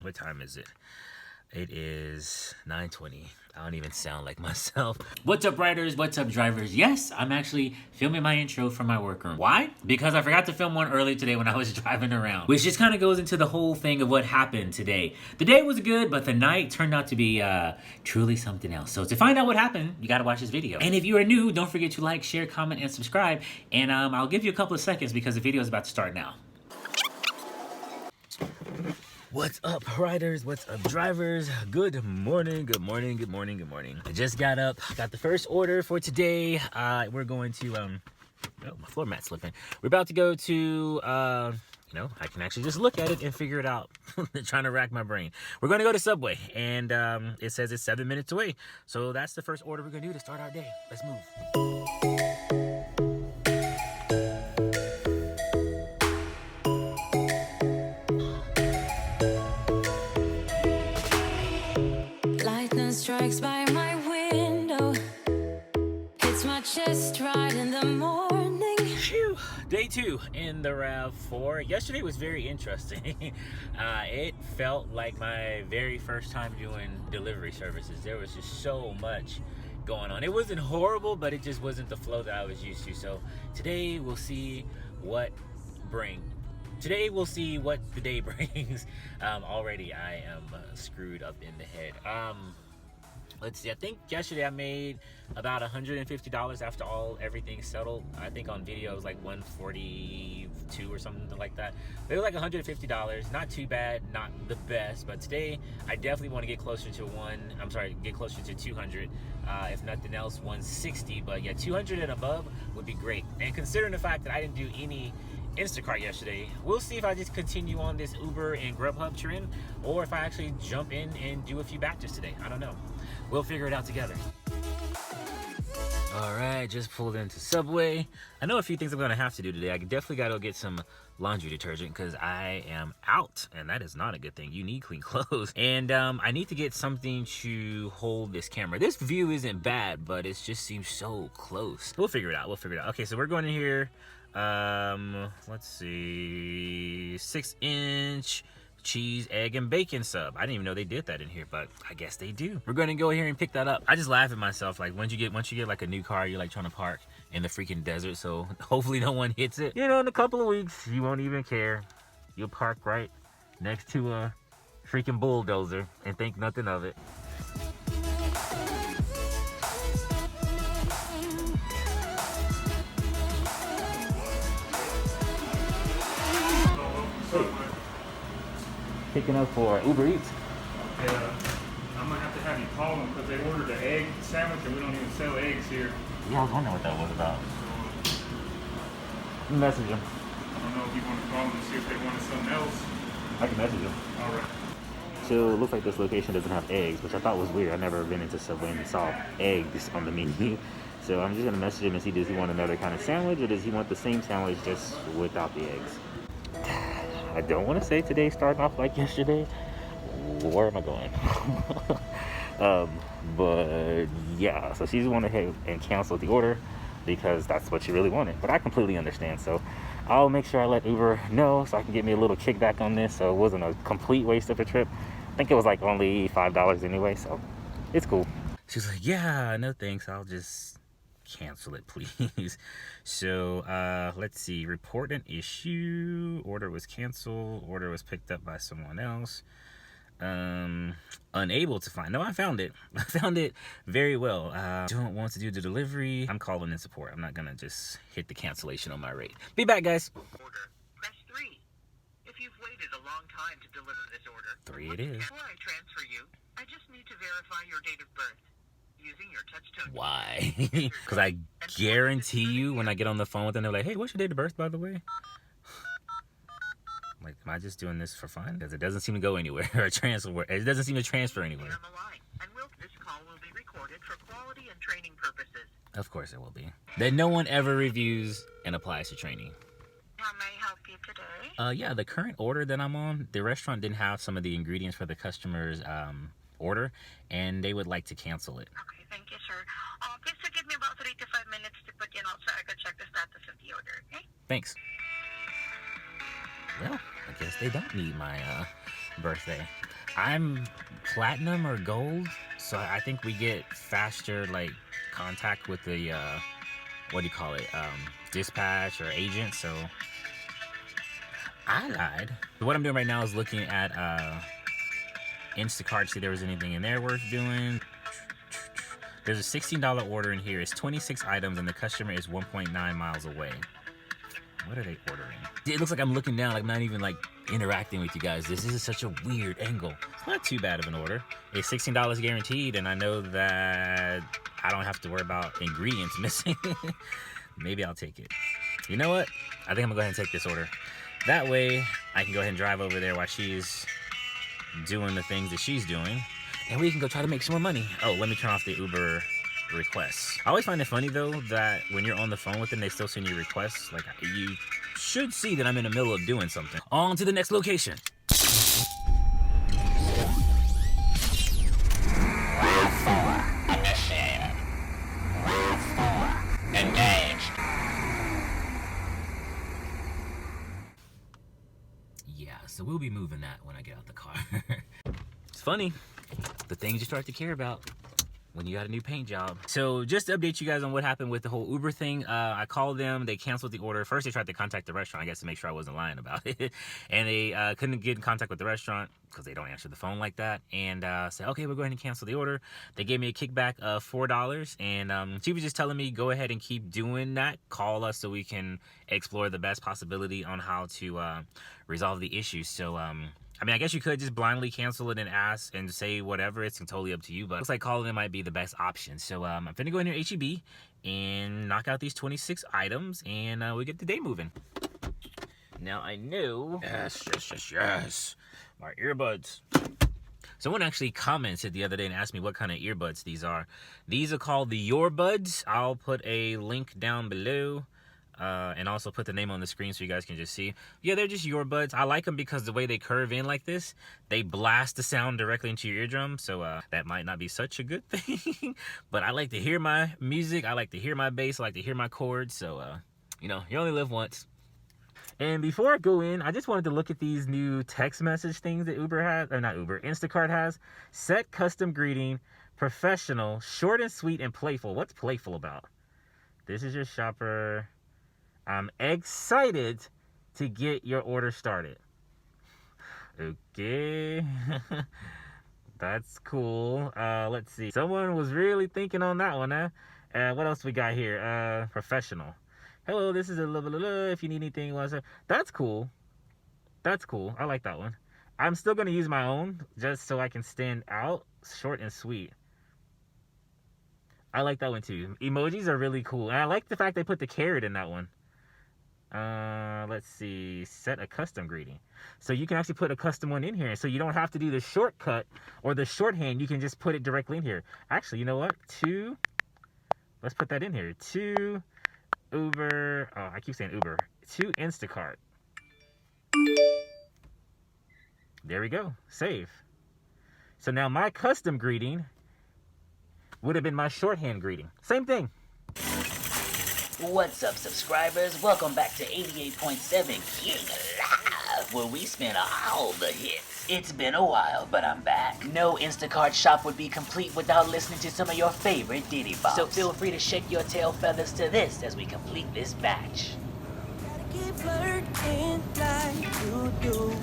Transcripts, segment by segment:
What time is it? It is 9:20. I don't even sound like myself. What's up, riders? What's up, drivers? Yes, I'm actually filming my intro from my workroom. Why? Because I forgot to film one earlier today when I was driving around, which just kind of goes into the whole thing of what happened today. The day was good, but the night turned out to be truly something else. So to find out what happened, you gotta watch this video. And if you are new, don't forget to like, share, comment, and subscribe. And I'll give you a couple of seconds because the video is about to start now. What's up, riders? What's up, drivers? Good morning, good morning, good morning, good morning. I just got up, got the first order for today. We're going to, oh, my floor mat's slipping. We're about to go to, you know, I can actually just look at it and figure it out. Trying to rack my brain. We're going to go to Subway, and it says it's 7 minutes away. So that's the first order we're going to do to start our day. Let's move. Strikes by my window, hits my chest right in the morning. Phew. Day 2 in the RAV4. Yesterday was very interesting. It felt like my very first time doing delivery services. There was just so much going on. It wasn't horrible, but it just wasn't the flow that I was used to. So today we'll see what Today we'll see what the day brings. Already I am screwed up in the head. Let's see, I think yesterday I made about $150 after everything settled. I think on video it was like $142 or something like that. It was like $150, not too bad, not the best, but today I definitely want to get closer to get closer to 200. If nothing else, 160, but yeah, 200 and above would be great. And considering the fact that I didn't do any Instacart yesterday, we'll see if I just continue on this Uber and Grubhub trend, or if I actually jump in and do a few batches today. I don't know. We'll figure it out together. All right, just pulled into Subway. I know a few things I'm gonna have to do today. I definitely gotta get some laundry detergent because I am out, and that is not a good thing. You need clean clothes. And I need to get something to hold this camera. This view isn't bad, but it just seems so close. We'll figure it out, Okay, so we're going in here. Let's see, 6-inch cheese, egg, and bacon sub. I didn't even know they did that in here, but I guess they do. We're gonna go here and pick that up. I just laugh at myself, like once you get like a new car, you're like trying to park in the freaking desert, so hopefully no one hits it. You know, in a couple of weeks, you won't even care. You'll park right next to a freaking bulldozer and think nothing of it. Picking up for UberEats. Yeah, I'm gonna have to have you call them because they ordered an egg sandwich and we don't even sell eggs here. Yeah, I was wondering what that was about. Message them. I don't know if you want to call them and see if they wanted something else. I can message them. All right. So it looks like this location doesn't have eggs, which I thought was weird. I've never been into Subway and saw eggs on the menu. So I'm just gonna message him and see, does he want another kind of sandwich, or does he want the same sandwich just without the eggs? I don't want to say today starting off like yesterday. Where am I going? But yeah, so she's went ahead and canceled the order because that's what she really wanted. But I completely understand. So I'll make sure I let Uber know so I can get me a little kickback on this, so it wasn't a complete waste of a trip. I think it was like only $5 anyway, so it's cool. She's like, yeah, no thanks. I'll just cancel it, please. So let's see, report an issue. Order was canceled. Order was picked up by someone else. Unable to find. No, I found it. I found it very well. Don't want to do the delivery. I'm calling in support. I'm not gonna just hit the cancellation on my rate. Be back, guys. Order. Press 3. If you've waited a long time to deliver this order, 3 it is. Before I transfer you, I just need to verify your date of birth using your touch tone. Why? Because I guarantee you when I get on the phone with them, they're like, hey, what's your date of birth, by the way? Like, am I just doing this for fun? Because it doesn't seem to go anywhere or transfer. It doesn't seem to transfer anywhere. On the line, and this call will be recorded for quality and training purposes. Of course it will be. That no one ever reviews and applies to training. How may I help you today? Yeah, the current order that I'm on, the restaurant didn't have some of the ingredients for the customer's order, and they would like to cancel it. Okay, thank you, sir. Please give me about 3 to 5 minutes to put you on so I can check the status of the order, okay? Thanks. Well, I guess they don't need my birthday. I'm platinum or gold, so I think we get faster like contact with the what do you call it, dispatch or agent. So I lied. What I'm doing right now is looking at Instacart, see if there was anything in there worth doing. There's a $16 order in here. It's 26 items and the customer is 1.9 miles away. What are they ordering? It looks like I'm looking down, like I'm not even like interacting with you guys. This is such a weird angle. It's not too bad of an order. It's $16 guaranteed, and I know that I don't have to worry about ingredients missing. Maybe I'll take it. You know what? I think I'm gonna go ahead and take this order. That way, I can go ahead and drive over there while she's doing the things that she's doing, and we can go try to make some more money. Oh, let me turn off the Uber requests. I always find it funny though that when you're on the phone with them, they still send you requests. Like, you should see that I'm in the middle of doing something. On to the next location. Yeah, so we'll be moving that when I get out the car. It's funny, the things you start to care about when you got a new paint job. So just to update you guys on what happened with the whole Uber thing, I called them, they canceled the order. First they tried to contact the restaurant, I guess, to make sure I wasn't lying about it. And they couldn't get in contact with the restaurant because they don't answer the phone like that. And said, okay, we're going to cancel the order. They gave me a kickback of $4. And she was just telling me, go ahead and keep doing that. Call us so we can explore the best possibility on how to resolve the issue. So, I mean, I guess you could just blindly cancel it and ask and say whatever. It's totally up to you, but it looks like calling it might be the best option. So I'm finna go in here HEB and knock out these 26 items, and we get the day moving. Now I know, yes, my earbuds. Someone actually commented the other day and asked me what kind of earbuds these are. These are called the Yourbuds. I'll put a link down below. And also put the name on the screen so you guys can just see. Yeah, they're just Yourbuds. I like them because the way they curve in like this, they blast the sound directly into your eardrum. So that might not be such a good thing. But I like to hear my music. I like to hear my bass. I like to hear my chords. So, you know, you only live once. And before I go in, I just wanted to look at these new text message things that Uber has. Or not Uber, Instacart has. Set custom greeting, professional, short and sweet, and playful. What's playful about? This is your shopper. I'm excited to get your order started. Okay. That's cool. Let's see. Someone was really thinking on that one, huh? What else we got here? Professional. Hello, this is a if you need anything. That's cool. That's cool. I like that one. I'm still going to use my own just so I can stand out. Short and sweet. I like that one too. Emojis are really cool. And I like the fact they put the carrot in that one. Let's see, set a custom greeting. So you can actually put a custom one in here. So you don't have to do the shortcut or the shorthand. You can just put it directly in here. Actually, you know what? Let's put that in here. To Uber, oh, I keep saying Uber. To Instacart. There we go. Save. So now my custom greeting would have been my shorthand greeting. Same thing. What's up, subscribers? Welcome back to 88.7 King Live, where we spin all the hits. It's been a while, but I'm back. No Instacart shop would be complete without listening to some of your favorite ditty bops. So feel free to shake your tail feathers to this as we complete this batch. Gotta keep flirting like you do.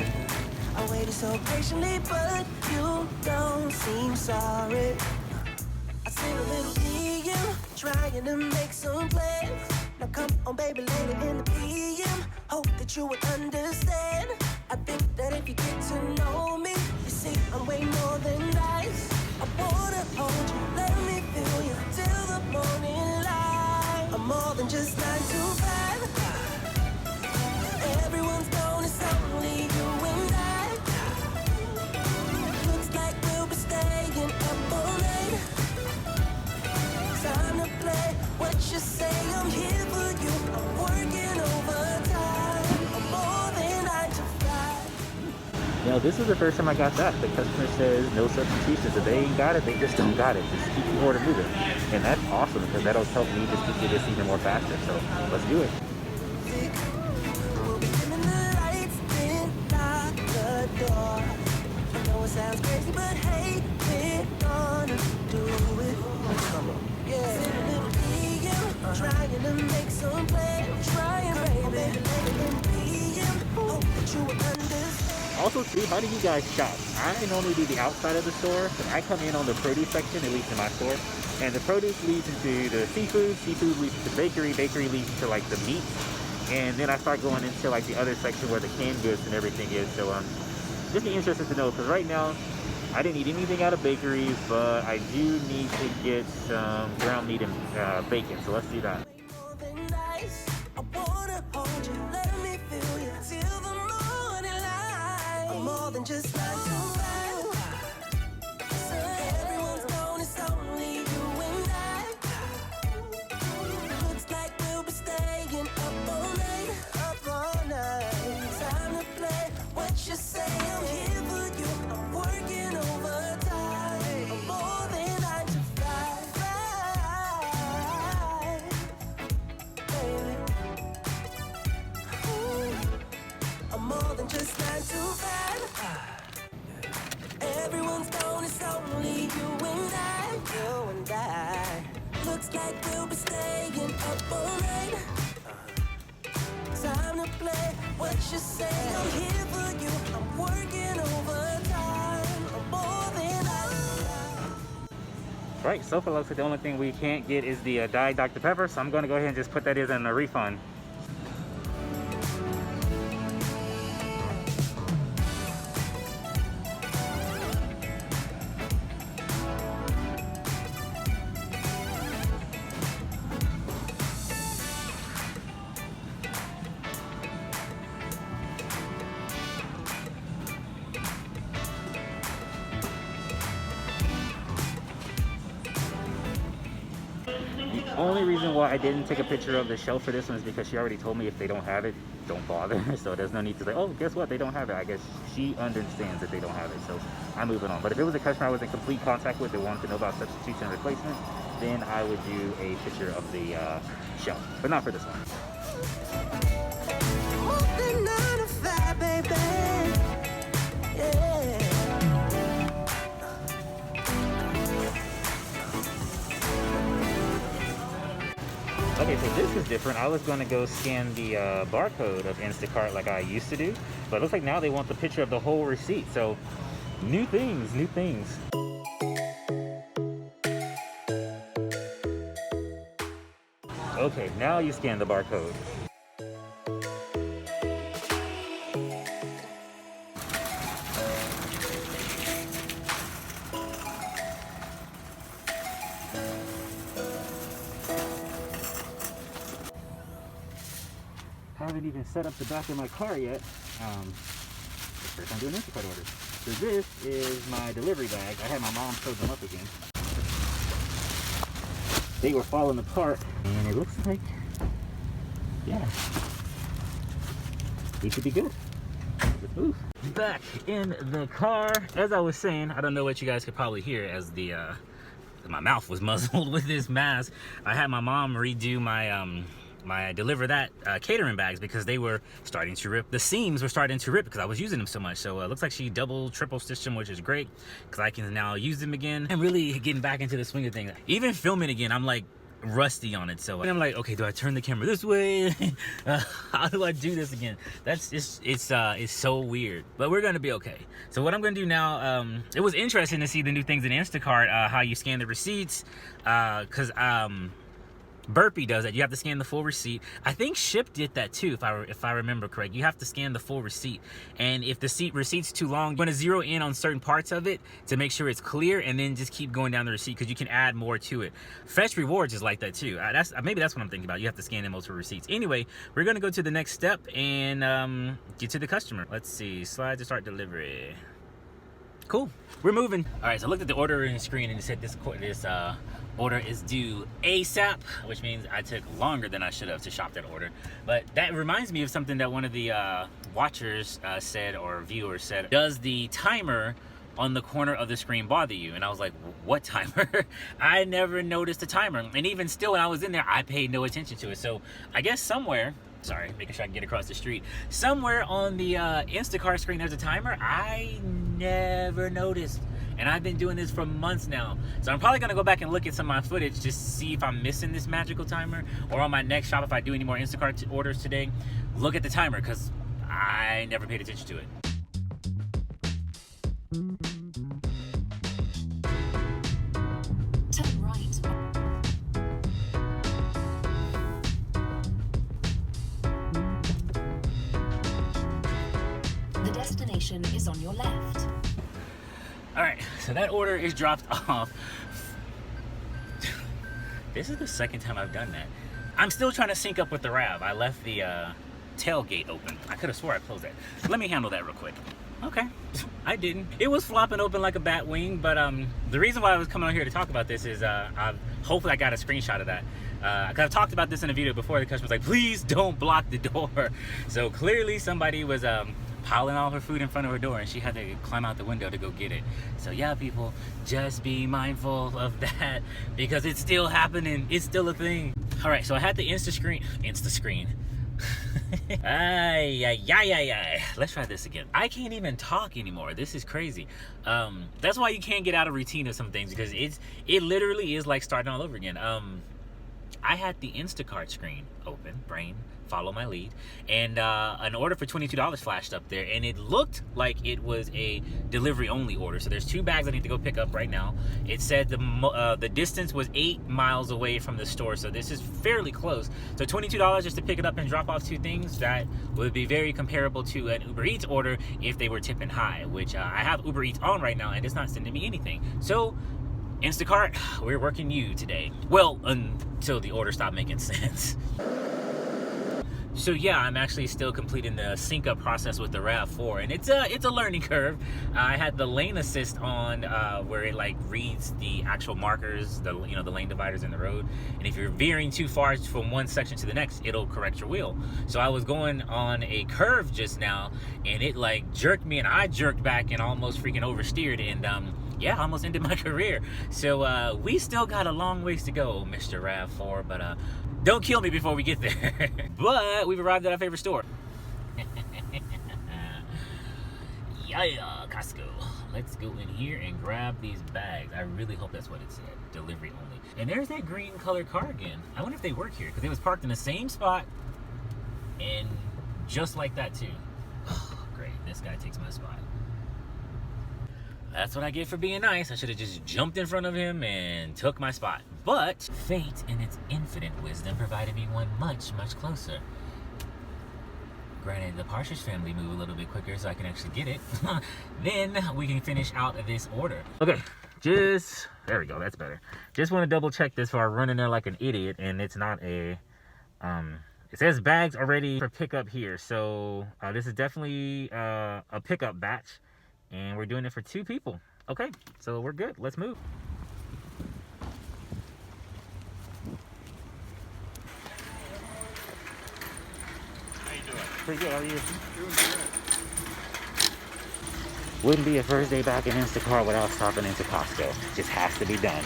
I waited so patiently, but you don't seem sorry. I sing a little DM, trying to make some plans. Now come on, baby, later in the PM. Hope that you would understand. I think that if you get to know me, you see I'm way more than nice. I wanna hold you, let me feel you till the morning light. I'm more than just 9 to 5. Everyone's known it's only you and I. Looks like we'll be staying up all night. Time to play what you say, I'm here for you. I'm working overtime. I'm more than 9 to 5. Now, this is the first time I got that. The customer says no substitutions. If they ain't got it, they just don't got it. Just keep the order moving. And that's awesome because that'll help me just to get this even more faster. So let's do it. We'll be dimming the lights, then lock the door. I know it sounds sounds crazy, but hey, we're gonna do it. Come on. Yeah. Send a little DM, trying to make some play. Trying, baby, let it PM. Hope that you understand. Also, too, how do you guys shop? I normally do the outside of the store, but I come in on the produce section, at least in my store. And the produce leads into the seafood, seafood leads into bakery, bakery leads into like the meat. And then I start going into like the other section where the canned goods and everything is. So just be interested to know, because right now I didn't eat anything out of bakeries, but I do need to get some ground meat and bacon. So let's do that. More than nice. I wanna hold you, let me feel you till the morning light. I'm more than just 9 to 5. So everyone's gone, it's only you and I. Looks like we'll be staying up all night, up all night. Time to play what you say. I'm here for you. I'm working overtime. I'm more than 9 to 5. Baby. Ooh. I'm more than just 9 to 5. Everyone's gone, it's only you and I. You and I. Looks like we'll be staying up all night. Time to play what you say. I'm here for you. I'm working overtime. I'm more than I. Right, so far looks like the only thing we can't get is the Diet Dr. Pepper, so I'm going to go ahead and just put that in a refund. The only reason why I didn't take a picture of the shelf for this one is because she already told me if they don't have it, don't bother. So there's no need to say, oh, guess what, they don't have it. I guess she understands that they don't have it, so I'm moving on. But if it was a customer I was in complete contact with that wanted to know about substitutes and replacements, then I would do a picture of the shelf, but not for this one. More than 9 to 5, baby. Yeah. Okay, so this is different. I was going to go scan the barcode of Instacart like I used to do, but it looks like now they want the picture of the whole receipt. So new things, new things. Okay, now you scan the barcode. Haven't even set up the back of my car yet. First I'm doing Instacart orders. So this is my delivery bag. I had my mom sew them up again. They were falling apart, and it looks like, yeah, we should be good. Let's move. Back in the car. As I was saying, I don't know what you guys could probably hear as the my mouth was muzzled with this mask. I had my mom redo my deliver that catering bags because they were starting to rip. The seams were starting to rip because I was using them so much. So it looks like she double, triple stitched them, which is great because I can now use them again and really getting back into the swing of things. Even filming again, I'm like rusty on it. So and I'm like, okay, do I turn the camera this way? How do I do this again? That's just, it's so weird, but we're gonna be okay. So what I'm gonna do now, it was interesting to see the new things in Instacart, how you scan the receipts, because Burpee does that. You have to scan the full receipt. I think Ship did that too, if I remember correct. You have to scan the full receipt, and if the receipt's too long, you're going to zero in on certain parts of it to make sure it's clear, and then just keep going down the receipt because you can add more to it. Fetch Rewards is like that too. Maybe that's what I'm thinking about. You have to scan in multiple receipts. Anyway, we're going to go to the next step and get to the customer. Let's see. Slide to start delivery. Cool. We're moving. All right, so I looked at the ordering screen and it said this order is due ASAP, which means I took longer than I should have to shop that order. But that reminds me of something that one of the watchers said, or viewers said. Does the timer on the corner of the screen bother you? And I was like, what timer? I never noticed the timer. And even still, when I was in there, I paid no attention to it. So I guess somewhere Sorry, making sure I can get across the street. Somewhere on the Instacart screen, there's a timer. I never noticed. And I've been doing this for months now. So I'm probably gonna go back and look at some of my footage just to see if I'm missing this magical timer. Or on my next shop, if I do any more Instacart orders today, look at the timer, because I never paid attention to it. Turn right. The destination is on your left. All right, so that order is dropped off. This is the second time I've done that. I'm still trying to sync up with the RAV. I left the tailgate open. I could have swore I closed that. Let me handle that real quick. Okay, I didn't. It was flopping open like a bat wing, but the reason why I was coming on here to talk about this is hopefully I got a screenshot of that. Because I've talked about this in a video before. The customer's like, please don't block the door. So clearly somebody was piling all her food in front of her door, and she had to climb out the window to go get it. So yeah, people, just be mindful of that, because it's still happening. It's still a thing. All right, so I had the Insta screen. Let's try this again. I can't even talk anymore. This is crazy. That's why you can't get out of routine of some things, because it literally is like starting all over again. I had the Instacart screen open, brain, follow my lead, and an order for $22 flashed up there, and it looked like it was a delivery only order. So there's 2 bags I need to go pick up right now. It said the distance was 8 miles away from the store, so this is fairly close. So $22 just to pick it up and drop off 2 things, that would be very comparable to an Uber Eats order if they were tipping high, which I have Uber Eats on right now, and it's not sending me anything. So Instacart, we're working you today. Well, until the order stopped making sense. So yeah, I'm actually still completing the sync up process with the RAV4, and it's a learning curve. I had the lane assist on where it like reads the actual markers, the lane dividers in the road, and if you're veering too far from one section to the next, it'll correct your wheel. So I was going on a curve just now, and it like jerked me, and I jerked back and almost freaking oversteered, and yeah, almost ended my career. So we still got a long ways to go, Mr. RAV4, but don't kill me before we get there. But we've arrived at our favorite store. Yeah, Costco. Let's go in here and grab these bags. I really hope that's what it said. Delivery only. And there's that green colored car again. I wonder if they work here, because it was parked in the same spot and just like that too. Oh, great, this guy takes my spot. That's what I get for being nice. I should have just jumped in front of him and took my spot. But fate in its infinite wisdom provided me one much, much closer. Granted, the Partridge family move a little bit quicker so I can actually get it. Then we can finish out this order. Okay, there we go, that's better. Just want to double check this before I run in there like an idiot, and it's not a, it says bags are ready for pickup here. So this is definitely a pickup batch. And we're doing it for 2 people. Okay, so we're good. Let's move. How you doing? Pretty good. How are you? Doing good. Wouldn't be a first day back in Instacart without stopping into Costco. Just has to be done.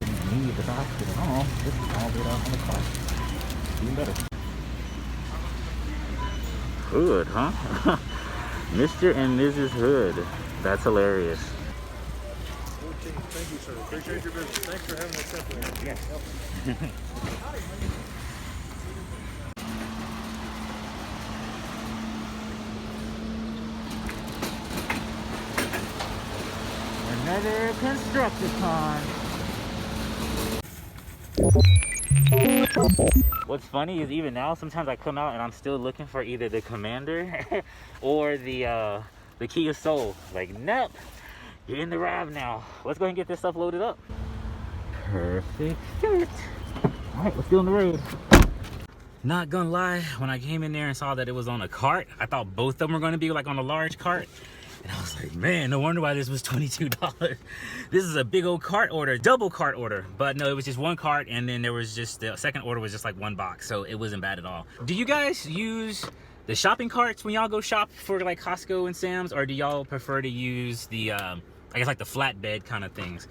Didn't need the basket at all. This is all laid out on the car. Even better. Hood, huh? Mr. and Mrs. Hood. That's hilarious. Okay, thank you, sir. Appreciate your business. Thanks for having us separate. Yes. Another Constructicon. What's funny is even now, sometimes I come out and I'm still looking for either the Commander or the Kia Soul. Like, nope, you're in the RAV now. Let's go ahead and get this stuff loaded up. Perfect fit. All right, let's get on the road. Not gonna lie, when I came in there and saw that it was on a cart, I thought both of them were gonna be like on a large cart. And I was like, man, no wonder why this was $22. This is a big old cart order, double cart order. But no, it was just 1 cart, and then there was just, the second order was just like 1 box. So it wasn't bad at all. Do you guys use the shopping carts when y'all go shop for like Costco and Sam's? Or do y'all prefer to use the, I guess like the flatbed kind of things?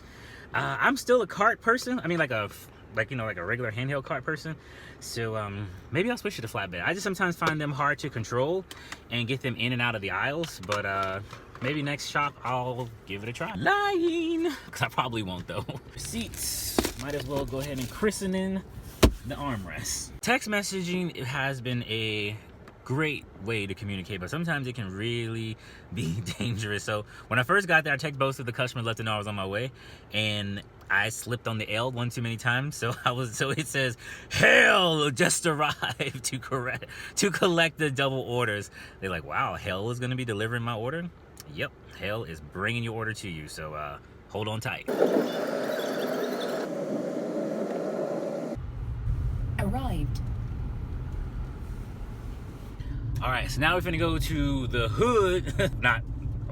I'm still a cart person. I mean, like a regular handheld cart person. So maybe I'll switch to the flatbed. I just sometimes find them hard to control and get them in and out of the aisles. But maybe next shop I'll give it a try. Lying, because I probably won't though. Seats. Might as well go ahead and christen in the armrest. Text messaging has been a great way to communicate, but sometimes it can really be dangerous. So when I first got there, I text both of the customers, let them know I was on my way, and I slipped on the L one too many times. So it says, hell just arrived to collect the double orders. They're like, wow, hell is gonna be delivering my order? Yep, hell is bringing your order to you. So hold on tight. Arrived. All right, so now we're gonna go to the hood.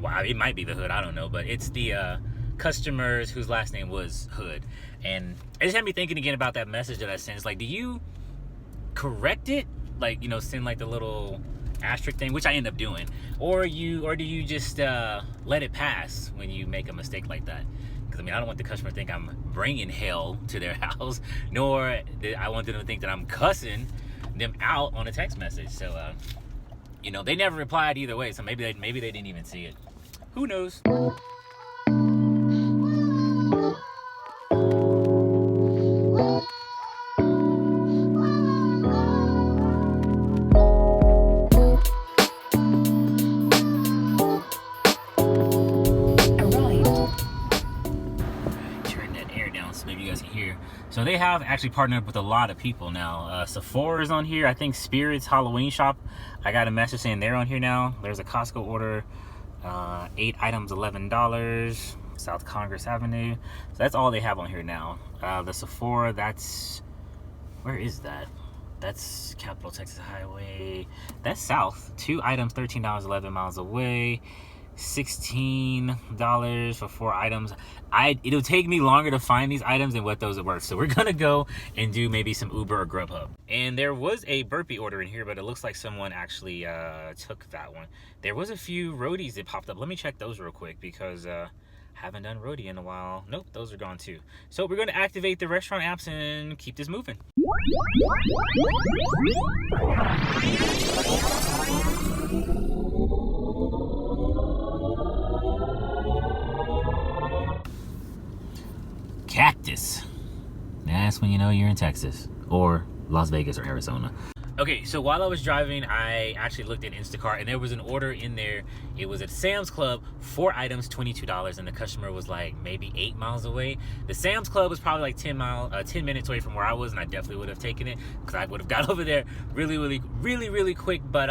Well, it might be the hood, I don't know, but it's the customers whose last name was Hood. And it just had me thinking again about that message that I sent. It's like, do you correct it? Like, you know, send like the little asterisk thing, which I end up doing, or do you just let it pass when you make a mistake like that? Because I mean, I don't want the customer to think I'm bringing hell to their house, nor I want them to think that I'm cussing them out on a text message. So you know, they never replied either way, so maybe they didn't even see it. Who knows? So they have actually partnered up with a lot of people now. Sephora's on here. I think Spirit's Halloween shop, I got a message saying they're on here now. There's a Costco order, 8 items, $11, South Congress Avenue. So that's all they have on here now. The Sephora, that's, where is that? That's Capitol Texas Highway. That's south. 2 items, $13, 11 miles away. $16 for 4 items. It'll take me longer to find these items than what those are worth. So we're gonna go and do maybe some Uber or Grubhub. And there was a burpee order in here, but it looks like someone actually took that one. There was a few Roadies that popped up. Let me check those real quick because haven't done Roadie in a while. Nope, those are gone too. So we're gonna activate the restaurant apps and keep this moving. Cactus. That's when you know you're in Texas or Las Vegas or Arizona. Okay, so while I was driving, I actually looked at Instacart and there was an order in there. It was at Sam's Club, 4 items, $22, and the customer was like maybe 8 miles away. The Sam's Club was probably like 10 minutes away from where I was, and I definitely would have taken it because I would have got over there really quick. But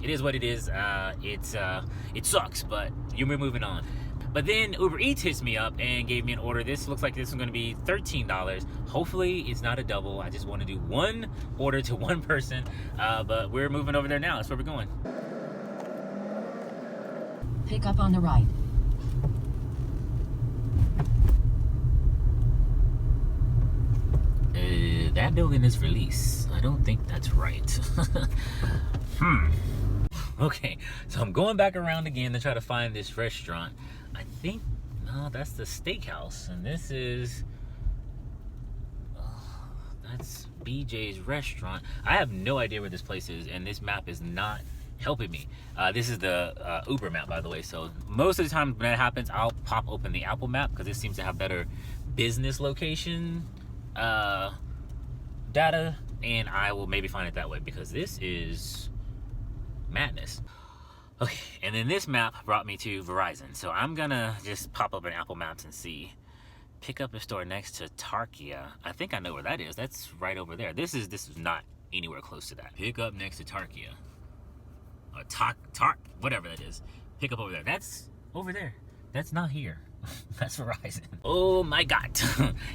it is what it is. It sucks, but we're moving on. But then Uber Eats hits me up and gave me an order. This looks like this is going to be $13. Hopefully it's not a double. I just want to do one order to one person. But we're moving over there now. That's where we're going. Pick up on the right. That building is for lease. I don't think that's right. Okay, so I'm going back around again to try to find this restaurant. I think, no, that's the steakhouse, and this is, that's BJ's restaurant. I have no idea where this place is, and this map is not helping me. This is the Uber map, by the way, so most of the time when that happens, I'll pop open the Apple map because it seems to have better business location data, and I will maybe find it that way because this is madness. Okay, and then this map brought me to Verizon, so I'm gonna just pop up in Apple Maps and see. Pick up a store next to Tarkia. I think I know where that is. That's right over there. This is not anywhere close to that. Pick up next to Tarkia. Whatever that is. Pick up over there. That's over there. That's not here. That's Verizon. Oh my God.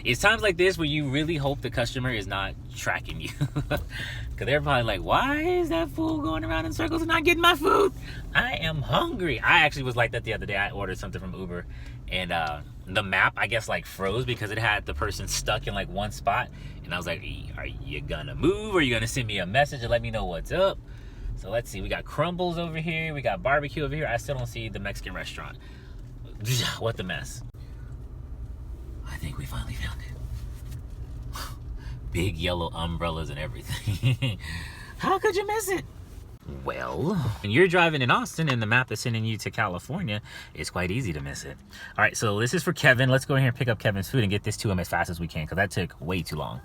It's times like this where you really hope the customer is not tracking you. Because they're probably like, why is that fool going around in circles and not getting my food? I am hungry. I actually was like that the other day. I ordered something from Uber and the map, I guess, like froze because it had the person stuck in like one spot. And I was like, are you gonna move? Or are you gonna send me a message and let me know what's up? So let's see. We got crumbles over here. We got barbecue over here. I still don't see the Mexican restaurant. What the mess. I think we finally found it. Big yellow umbrellas and everything. How could you miss it? Well, when you're driving in Austin and the map is sending you to California, it's quite easy to miss it. All right, so this is for Kevin. Let's go in here and pick up Kevin's food and get this to him as fast as we can, because that took way too long.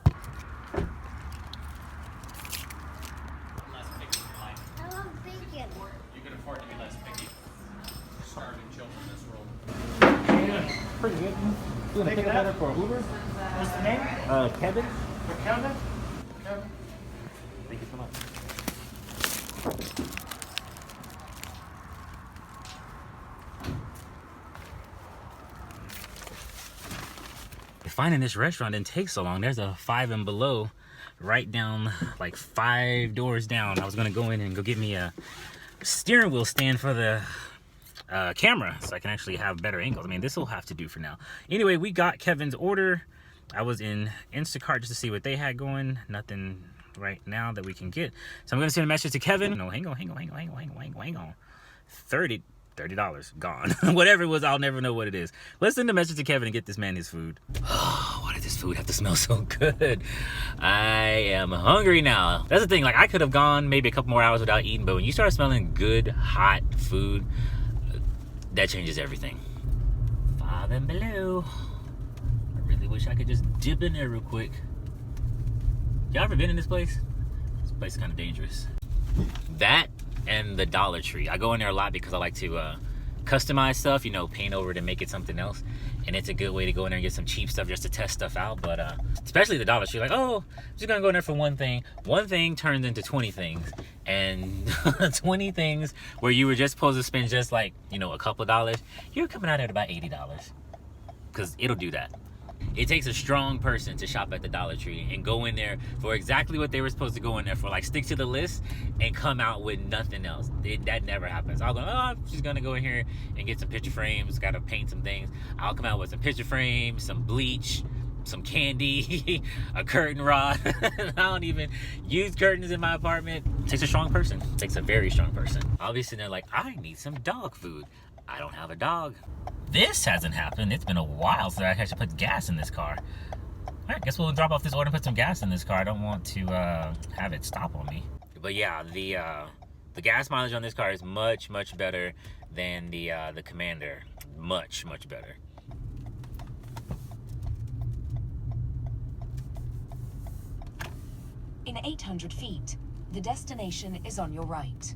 Pretty good. You want to pick up better for Uber? What's the name? Kevin. For Kevin? Kevin? Thank you so much. Finding this restaurant didn't take so long. There's a 5 and below right down, like 5 doors down. I was gonna go in and go get me a steering wheel stand for the camera so I can actually have better angles. I mean, this will have to do for now. Anyway, we got Kevin's order. I was in Instacart just to see what they had going. Nothing right now that we can get. So I'm gonna send a message to Kevin. No, hang on. $30 gone. Whatever it was, I'll never know what it is. Let's send a message to Kevin and get this man his food. Why did this food have to smell so good? I am hungry now. That's the thing, like I could have gone maybe a couple more hours without eating, but when you start smelling good, hot food, that changes everything. 5 and below. I really wish I could just dip in there real quick. Y'all ever been in this place? This place is kind of dangerous. That and the Dollar Tree. I go in there a lot because I like to customize stuff, you know, paint over it and make it something else. And it's a good way to go in there and get some cheap stuff just to test stuff out. But especially the Dollar Tree, like, oh, I'm just gonna go in there for one thing. One thing turns into 20 things. And 20 things where you were just supposed to spend just like, you know, a couple of dollars, you're coming out at about $80. Because it'll do that. It takes a strong person to shop at the Dollar Tree and go in there for exactly what they were supposed to go in there for, like stick to the list and come out with nothing else. That never happens. I'll go, oh, I'm just gonna go in here and get some picture frames, gotta paint some things. I'll come out with some picture frames, some bleach, some candy, a curtain rod. I don't even use curtains in my apartment. It takes a strong person. It takes a very strong person. Obviously they're like, I need some dog food. I don't have a dog. This hasn't happened. It's been a while since I actually put gas in this car. All right, guess we'll drop off this order and put some gas in this car. I don't want to have it stop on me. But yeah, the gas mileage on this car is much better than the Commander. Much better. In 800 feet, the destination is on your right.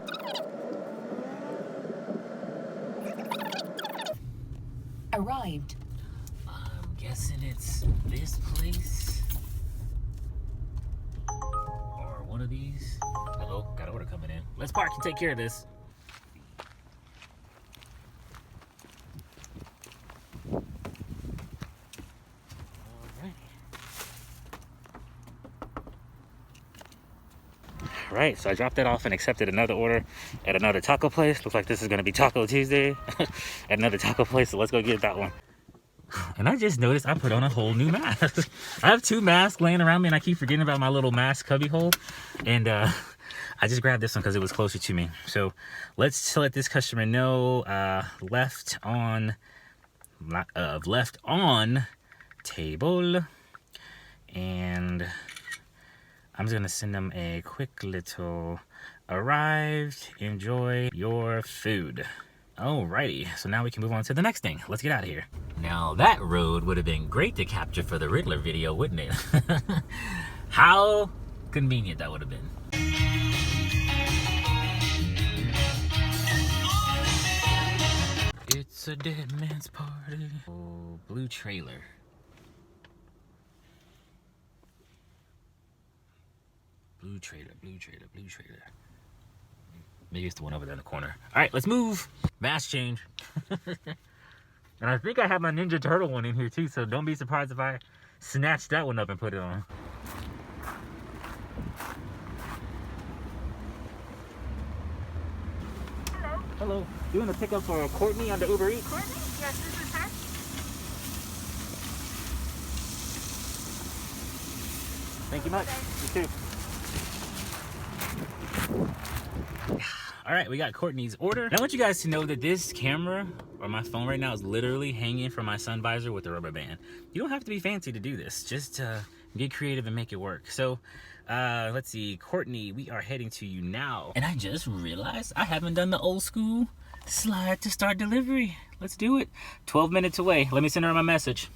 Arrived. I'm guessing it's this place. Or one of these. Uh-oh, got an order coming in. Let's park and take care of this. Right, so I dropped that off and accepted another order at another taco place. Looks like this is gonna be Taco Tuesday at another taco place, so let's go get that one. And I just noticed I put on a whole new mask. I have 2 masks laying around me and I keep forgetting about my little mask cubby hole. And I just grabbed this one because it was closer to me. So let's let this customer know left on table. And I'm just gonna send them a quick little arrived, enjoy your food. Alrighty, so now we can move on to the next thing. Let's get out of here. Now that road would have been great to capture for the Riddler video, wouldn't it? How convenient that would have been. It's a dead man's party. Oh, blue trailer. Blue trailer. Maybe it's the one over there in the corner. All right, let's move. Mask change. And I think I have my Ninja Turtle one in here too, so don't be surprised if I snatch that one up and put it on. Hello. Doing a pickup for Courtney on the UberEats. Courtney? Yes, this is her. Thank you much. You too. All right, we got Courtney's order. And I want you guys to know that this camera or my phone right now is literally hanging from my sun visor with a rubber band. You don't have to be fancy to do this. Just get creative and make it work. So let's see, Courtney, we are heading to you now. And I just realized I haven't done the old school slide to start delivery. Let's do it. 12 minutes away. Let me send her my message.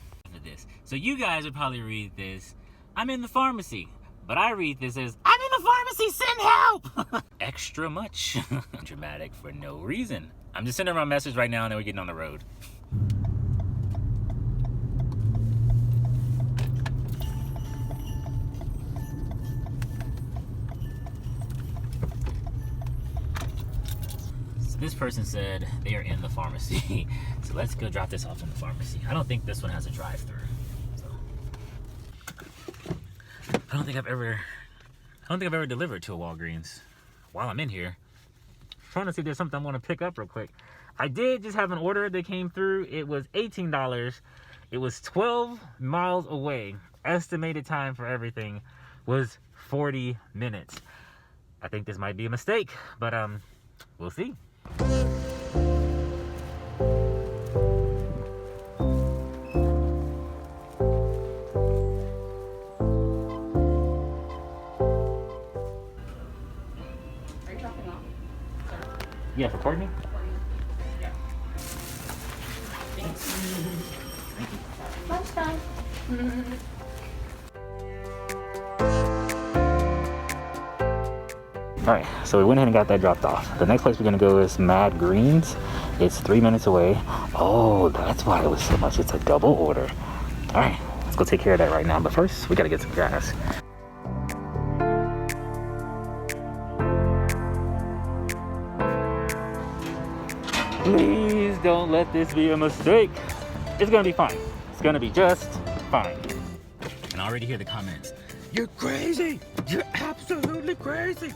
So you guys would probably read this, I'm in the pharmacy. But I read this as, I'm in the pharmacy, send help! Extra much. Dramatic for no reason. I'm just sending her my message right now and then we're getting on the road. So this person said they are in the pharmacy. So let's go drop this off in the pharmacy. I don't think this one has a drive-through. I don't think I've ever delivered to a Walgreens. While I'm in here, I'm trying to see if there's something I want to pick up real quick. I did just have an order that came through. It was $18. It was 12 miles away. Estimated time for everything was 40 minutes. I think this might be a mistake, but we'll see. Yeah, for Courtney? Yeah. Thanks. Thank you. Lunchtime. Alright, so we went ahead and got that dropped off. The next place we're gonna go is Mad Greens. It's 3 minutes away. Oh, that's why it was so much. It's a double order. Alright, let's go take care of that right now. But first, we gotta get some gas. Please don't let this be a mistake. It's gonna be fine. It's gonna be just fine. And I already hear the comments. You're crazy. You're absolutely crazy.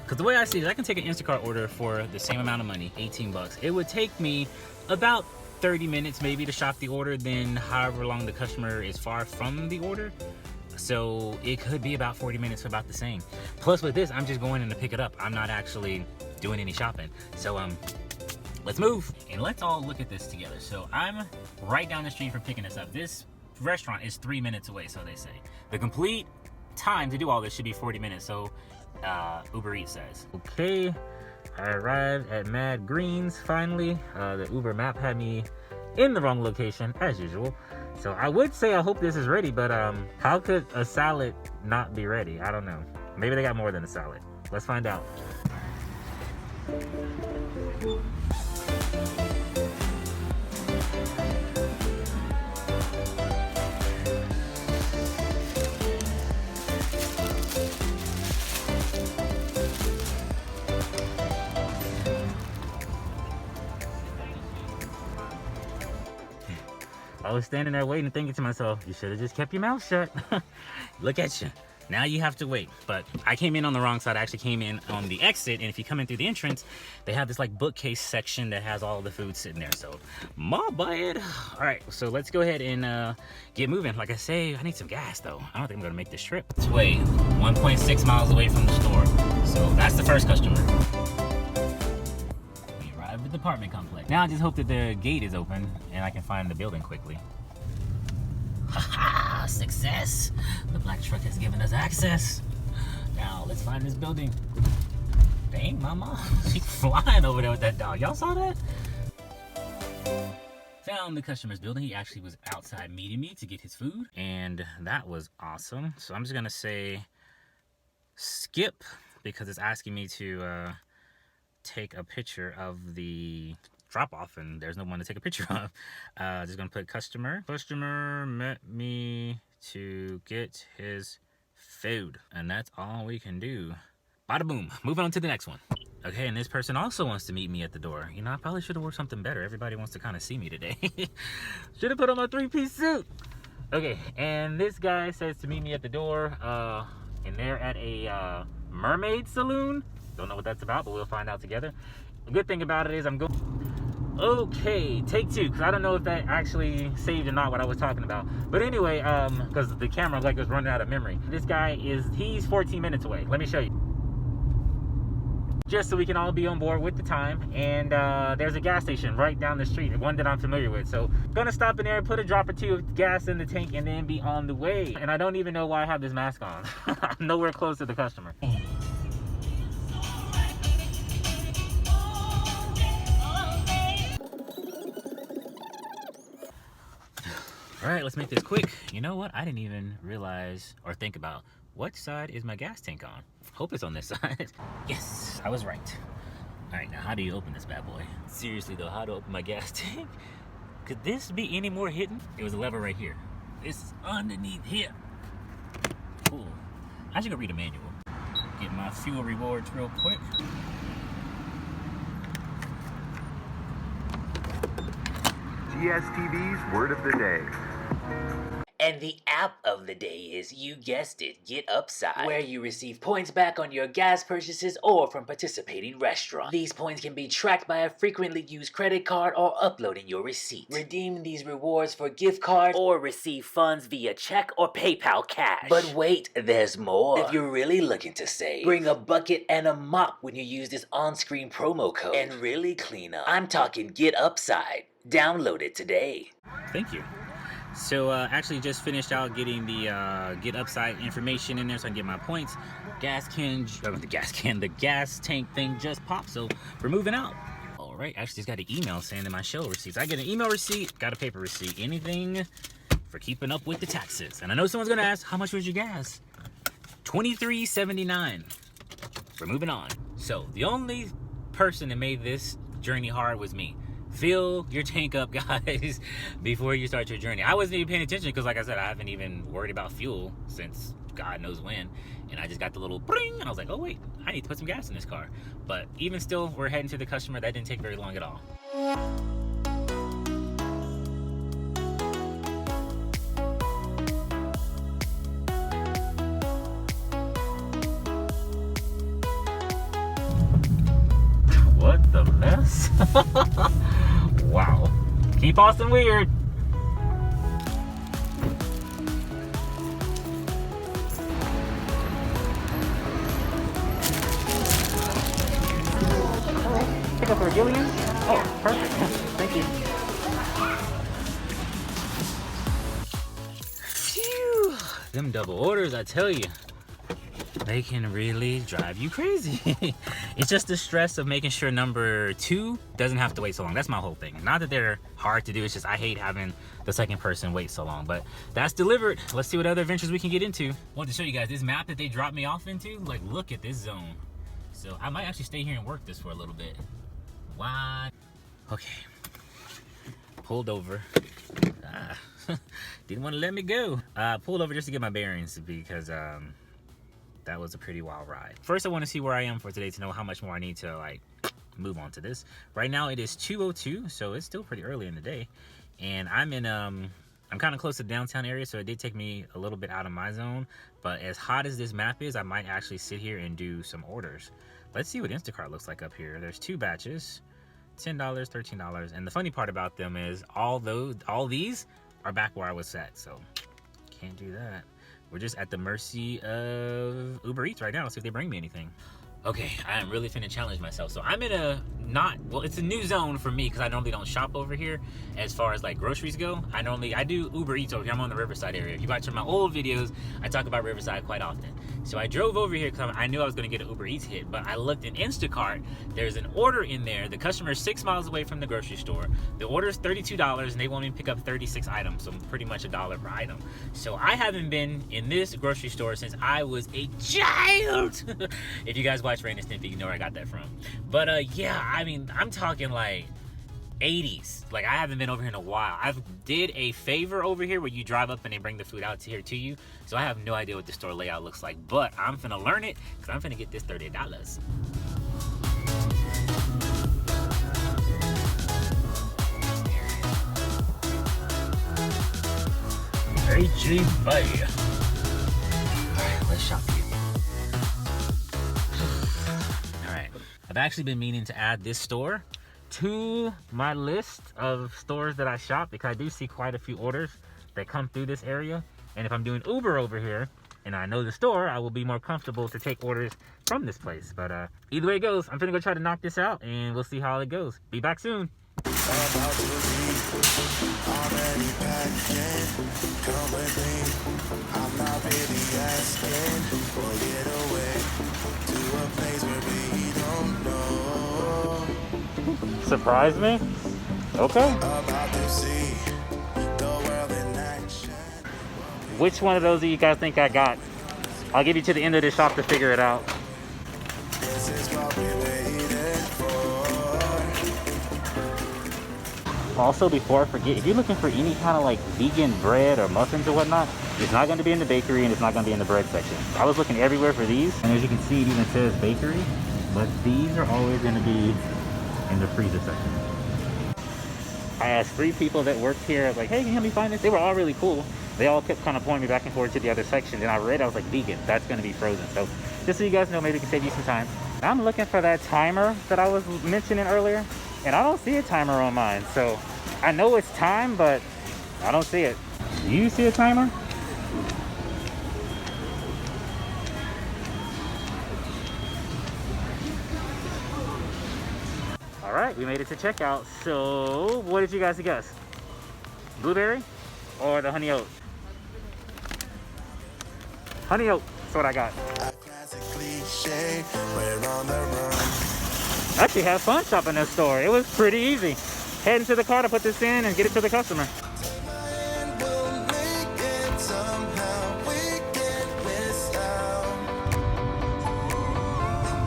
Because the way I see it, I can take an Instacart order for the same amount of money, 18 bucks. It would take me about 30 minutes maybe to shop the order, then however long the customer is far from the order. So it could be about 40 minutes for about the same. Plus with this, I'm just going in to pick it up. I'm not actually doing any shopping. So let's move and let's all look at this together. So I'm right down the street from picking this up. This restaurant is 3 minutes away, so they say. The complete time to do all this should be 40 minutes, so UberEats says. Okay, I arrived at Mad Greens finally. The Uber map had me in the wrong location as usual. So I would say I hope this is ready, but how could a salad not be ready? I don't know. Maybe they got more than a salad. Let's find out. I was standing there waiting, thinking to myself, you should have just kept your mouth shut. Look at you. Now you have to wait. But I came in on the wrong side. I actually came in on the exit, and if you come in through the entrance, they have this like bookcase section that has all the food sitting there. So my bad. All right, so let's go ahead and get moving. Like I say, I need some gas though. I don't think I'm gonna make this trip. It's way 1.6 miles away from the store. So that's the first customer. The apartment complex. Now I just hope that the gate is open and I can find the building quickly. Haha, success! The black truck has given us access. Now let's find this building. Dang, mama, she's flying over there with that dog. Y'all saw that? Found the customer's building. He actually was outside meeting me to get his food, and that was awesome. So I'm just gonna say skip because it's asking me to take a picture of the drop off and there's no one to take a picture of. Just gonna put customer met me to get his food, and that's all we can do. Bada boom. Moving on to the next one. Okay, and this person also wants to meet me at the door. You know, I probably should have worn something better. Everybody wants to kind of see me today. Should have put on my 3-piece suit. Okay, and this guy says to meet me at the door, and they're at a mermaid saloon. Don't know what that's about, but we'll find out together. The good thing about it is I'm going. Okay, take two, because I don't know if that actually saved or not what I was talking about. But anyway, because the camera like was running out of memory. This guy he's 14 minutes away. Let me show you. just so we can all be on board with the time. And there's a gas station right down the street, one that I'm familiar with. So gonna stop in there, put a drop or two of gas in the tank, and then be on the way. And I don't even know why I have this mask on. I'm nowhere close to the customer. All right, let's make this quick. You know what? I didn't even realize or think about what side is my gas tank on. Hope it's on this side. Yes, I was right. All right, now how do you open this bad boy? Seriously though, how to open my gas tank? Could this be any more hidden? It was a lever right here. This is underneath here. Cool. I should go read a manual. Get my fuel rewards real quick. GSTV's word of the day. And the app of the day is, you guessed it, Get Upside, where you receive points back on your gas purchases or from participating restaurants. These points can be tracked by a frequently used credit card or uploading your receipt. Redeem these rewards for gift cards or receive funds via check or PayPal cash. But wait, there's more. If you're really looking to save, bring a bucket and a mop when you use this on-screen promo code and really clean up. I'm talking Get Upside. Download it today. Thank you. So actually just finished out getting the Get Upside information in there so I can get my points. The gas tank thing just popped, so we're moving out. All right, actually just got an email saying that my shell receipts. I get an email receipt, got a paper receipt, anything for keeping up with the taxes. And I know someone's gonna ask, how much was your gas? $23.79. We're moving on. So the only person that made this journey hard was me. Fill your tank up, guys, before you start your journey. I wasn't even paying attention because, like I said, I haven't even worried about fuel since God knows when. And I just got the little bring, and I was like, oh, wait, I need to put some gas in this car. But even still, we're heading to the customer. That didn't take very long at all. What the mess? Wow. Keep Austin weird. Pick up for Gillian? Oh, perfect. Thank you. Phew. Them double orders, I tell you. They can really drive you crazy. It's just the stress of making sure number 2 doesn't have to wait so long. That's my whole thing. Not that they're hard to do, it's just I hate having the second person wait so long. But that's delivered. Let's see what other adventures we can get into. I wanted to show you guys this map that they dropped me off into. Like, look at this zone. So I might actually stay here and work this for a little bit. Why? Okay. Pulled over. Didn't want to let me go. Pulled over just to get my bearings because that was a pretty wild ride. First, I want to see where I am for today to know how much more I need to like move on to this. Right now it is 2:02, so it's still pretty early in the day, and I'm in I'm kind of close to the downtown area, so it did take me a little bit out of my zone. But as hot as this map is, I might actually sit here and do some orders. Let's see what Instacart looks like up here. There's 2 batches, $10, $13, and the funny part about them is all these are back where I was at, so can't do that. We're just at the mercy of Uber Eats right now. Let's see if they bring me anything. Okay, I am really finna challenge myself. So I'm in a it's a new zone for me because I normally don't shop over here as far as like groceries go. I do Uber Eats over here. I'm on the Riverside area. If you watch my old videos, I talk about Riverside quite often. So I drove over here because I knew I was gonna get an Uber Eats hit, but I looked in Instacart. There's an order in there. The customer is 6 miles away from the grocery store. The order is $32 and they want me to pick up 36 items, so pretty much $1 per item. So I haven't been in this grocery store since I was a child. If you guys watch Rain and Snippy, you know where I got that from. But yeah, I mean, I'm talking like 80s. Like, I haven't been over here in a while. I did a favor over here where you drive up and they bring the food out here to you. So I have no idea what the store layout looks like, but I'm finna learn it because I'm finna get this $30. HEB. Alright, let's shop here. Alright, I've actually been meaning to add this store to my list of stores that I shop because I do see quite a few orders that come through this area. And if I'm doing Uber over here, and I know the store, I will be more comfortable to take orders from this place. But either way it goes, I'm gonna go try to knock this out, and we'll see how it goes. Be back soon. About to leave, already packed in. Come with me, I'm not really asking. We'll get away to a place where we don't know. Surprise me? Okay. About to see the world in action. Which one of those do you guys think I got? I'll give you to the end of the shop to figure it out. This is what we waited for. Also, before I forget, if you're looking for any kind of like vegan bread or muffins or whatnot, it's not going to be in the bakery and it's not going to be in the bread section. I was looking everywhere for these, and as you can see, it even says bakery, but these are always going to be in the freezer section. I asked 3 people that worked here, I was like, hey, can you help me find this? They were all really cool. They all kept kind of pointing me back and forth to the other section, and I read, I was like, vegan, that's going to be frozen. So just so you guys know, maybe it can save you some time. I'm looking for that timer that I was mentioning earlier, and I don't see a timer on mine. So I know it's time, but I don't see it. Do you see a timer? All right, we made it to checkout. So what did you guys guess? Blueberry or the honey oat? Honey oat, that's what I got. A classic cliche, we're on the run. I actually had fun shopping this store. It was pretty easy. Head into the car to put this in and get it to the customer. And we'll make it somehow. We can't miss out.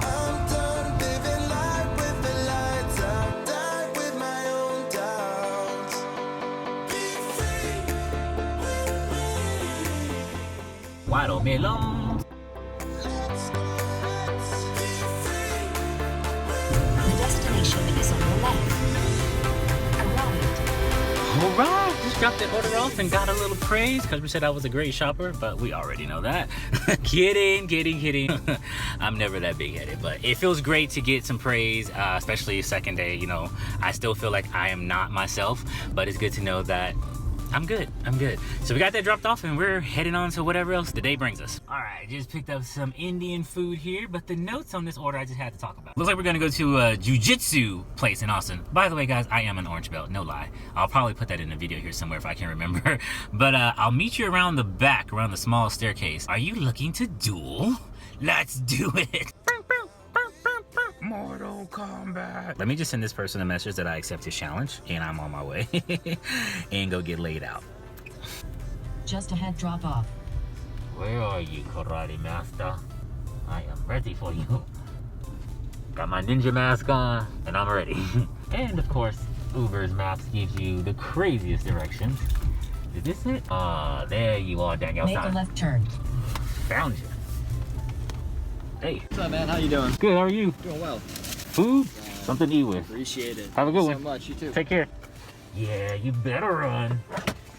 I'm done living life with the lights out. Die with my own doubts. Be free with me. Watermelon. Let's be free. The destination is on your left. Arrived. All right, just dropped that order off and got a little praise. Customer said I was a great shopper, but we already know that. kidding. I'm never that big-headed, but it feels great to get some praise, especially second day. You know, I still feel like I am not myself, but it's good to know that I'm good. So we got that dropped off and we're heading on to whatever else the day brings us. All right, just picked up some Indian food here, but the notes on this order I just had to talk about. Looks like we're gonna go to a jiu-jitsu place in Austin. By the way, guys, I am an orange belt, no lie. I'll probably put that in a video here somewhere if I can remember. But I'll meet you around the back, around the small staircase. Are you looking to duel? Let's do it. Mortal Kombat. Let me just send this person a message that I accept his challenge and I'm on my way and go get laid out. Just ahead, drop off. Where are you, karate master? I am ready for you. Got my ninja mask on and I'm ready. And of course, Uber's maps gives you the craziest directions. Is this it? There you are, Daniel. Make a left turn. Found you. Hey. What's up, man? How you doing? Good, how are you? Doing well. Food? Something to eat with. Appreciate it. Have a good Thank one. you so much. You too. Take care. Yeah, you better run.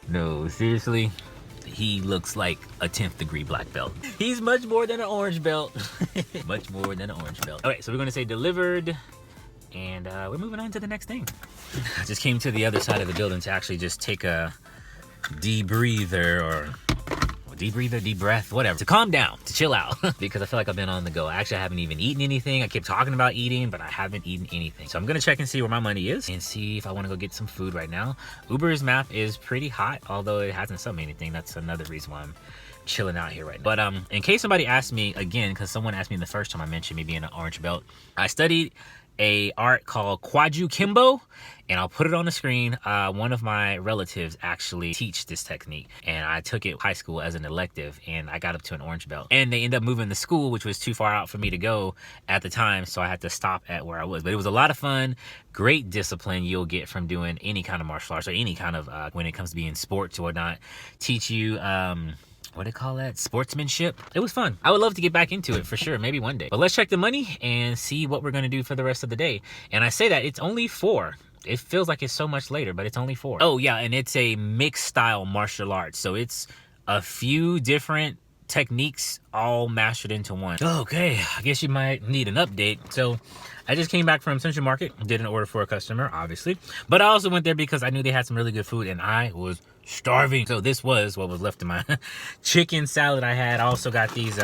No, seriously, he looks like a 10th degree black belt. He's much more than an orange belt. Much more than an orange belt. All right, so we're gonna say delivered, and we're moving on to the next thing. I just came to the other side of the building to actually just take a deep breath, whatever, to calm down, to chill out, because I feel like I've been on the go. Actually, I haven't even eaten anything. I keep talking about eating, but I haven't eaten anything. So I'm gonna check and see where my money is and see if I wanna go get some food right now. Uber's map is pretty hot, although it hasn't sent me anything. That's another reason why I'm chilling out here right now. But in case somebody asked me again, because someone asked me the first time I mentioned me being an orange belt, I studied a art called Kwaju Kimbo, and I'll put it on the screen. One of my relatives actually teach this technique, and I took it in high school as an elective, and I got up to an orange belt. And they ended up moving the school, which was too far out for me to go at the time, so I had to stop at where I was. But it was a lot of fun, great discipline you'll get from doing any kind of martial arts, or any kind of, when it comes to being sports or whatnot, teach you, what do they call that? Sportsmanship. It was fun. I would love to get back into it for sure, maybe one day. But let's check the money and see what we're gonna do for the rest of the day. And I say that it's only 4. It feels like it's so much later, but it's only 4. Oh yeah, and it's a mixed style martial arts. So it's a few different techniques all mastered into one. Okay, I guess you might need an update. So I just came back from Central Market, did an order for a customer, obviously. But I also went there because I knew they had some really good food and I was starving. So this was what was left of my chicken salad I had. I also got these,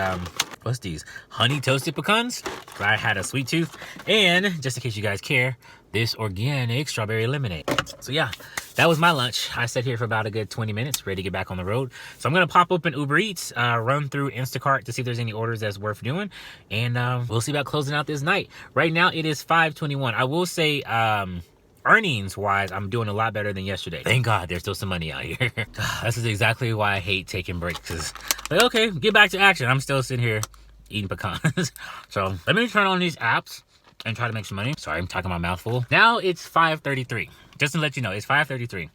what's these? Honey toasted pecans. I had a sweet tooth. And just in case you guys care, this organic strawberry lemonade. So yeah, that was my lunch. I sat here for about a good 20 minutes, ready to get back on the road. So I'm gonna pop open Uber Eats, run through Instacart to see if there's any orders that's worth doing. And we'll see about closing out this night. Right now it is 5:21. I will say, earnings wise, I'm doing a lot better than yesterday. Thank God there's still some money out here. This is exactly why I hate taking breaks. Cause like, okay, get back to action. I'm still sitting here eating pecans. So let me turn on these apps and try to make some money. Sorry, I'm talking my mouth full. Now it's 5:33. Just to let you know, it's 5:33.